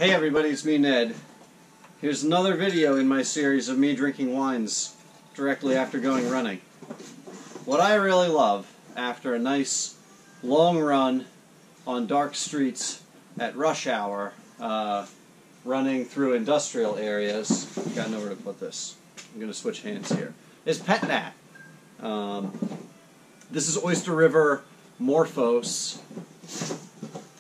Hey everybody, it's me, Ned. Here's another video in my series of me drinking wines directly after going running. What I really love after a nice long run on dark streets at rush hour, running through industrial areas, got nowhere to put this, I'm going to switch hands here, is petnat. This is Oyster River Morphos,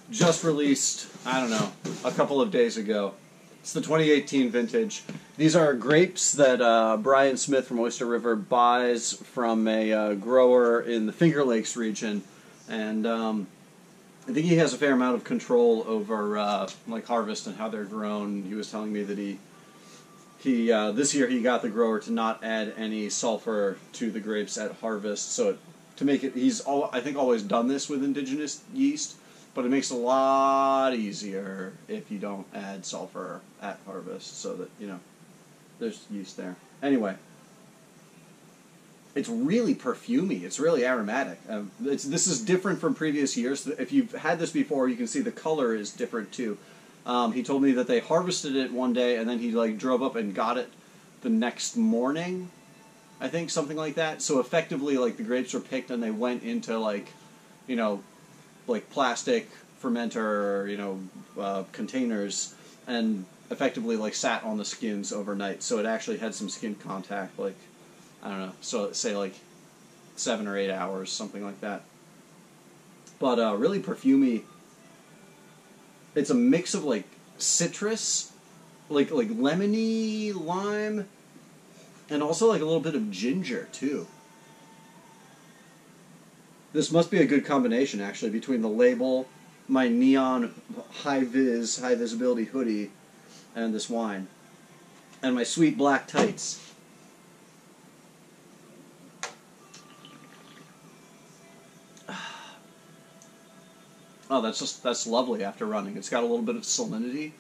just released, I don't know, a couple of days ago. It's the 2018 vintage. These are grapes that Brian Smith from Oyster River buys from a grower in the Finger Lakes region, and I think he has a fair amount of control over like harvest and how they're grown. He was telling me that he this year he got the grower to not add any sulfur to the grapes at harvest, so to make it, I think always done this with indigenous yeast. But it makes it a lot easier if you don't add sulfur at harvest, so that, you know, there's yeast there. Anyway, it's really perfumey. It's really aromatic. This is different from previous years. If you've had this before, you can see the color is different too. He told me that they harvested it one day, and then he drove up and got it the next morning. I think something like that. So effectively, the grapes were picked and they went into plastic fermenter, containers, and effectively sat on the skins overnight. So it actually had some skin contact, I don't know, so say 7 or 8 hours, something like that. But really perfumey. It's a mix of citrus, like lemony, lime, and also a little bit of ginger too. This must be a good combination, actually, between the label, my neon high visibility hoodie, and this wine, and my sweet black tights. Oh, that's lovely after running. It's got a little bit of salinity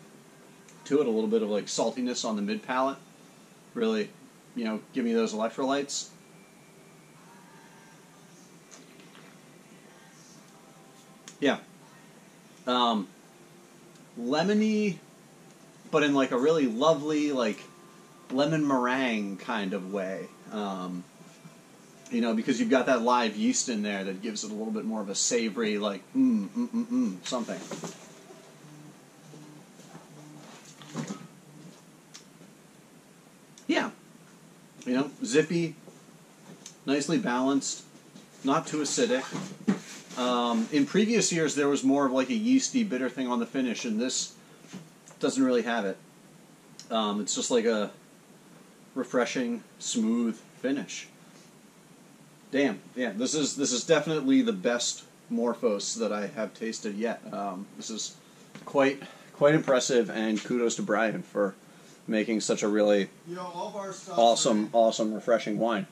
to it, a little bit of saltiness on the mid palate. Really, give me those electrolytes. Yeah. Lemony, but in a really lovely, lemon meringue kind of way. Because you've got that live yeast in there that gives it a little bit more of a savory, something. Yeah. Zippy, nicely balanced, not too acidic. In previous years, there was more of a yeasty, bitter thing on the finish, and this doesn't really have it. It's just a refreshing, smooth finish. Damn, yeah, this is definitely the best Morphos that I have tasted yet. This is quite impressive, and kudos to Brian for making such a really awesome, refreshing wine.